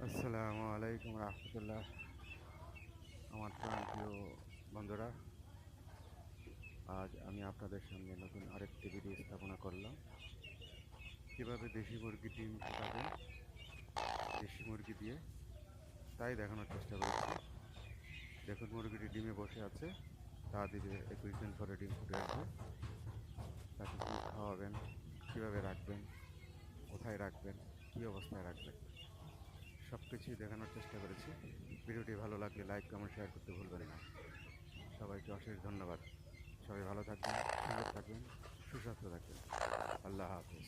আসসালামু আলাইকুম রহমতুল্লাহ। আমার প্রাণপ্রিয় বন্ধুরা, আজ আমি আপনাদের সামনে নতুন আরেকটি ভিডিও স্থাপনা করলাম। কিভাবে দেশি মুরগির ডিম ফোটাবেন দেশি মুরগি দিয়ে, তাই দেখানোর চেষ্টা করেছি। দেখুন, মুরগিটি ডিমে বসে আছে। তা দিবে 21 দিন পরে ডিম ফুটে আসবে। তাকে কী খাওয়াবেন, কীভাবে রাখবেন, কোথায় রাখবেন, কী অবস্থায় রাখবেন, সব কিছুই দেখানোর চেষ্টা করেছি। ভিডিওটি ভালো লাগলে লাইক, কমেন্ট, শেয়ার করতে ভুলবেন না। সবাইকে অশেষ ধন্যবাদ। সবাই ভালো থাকবেন, সুন্দর থাকবেন, সুস্বাস্থ্য থাকবেন। আল্লাহ হাফেজ।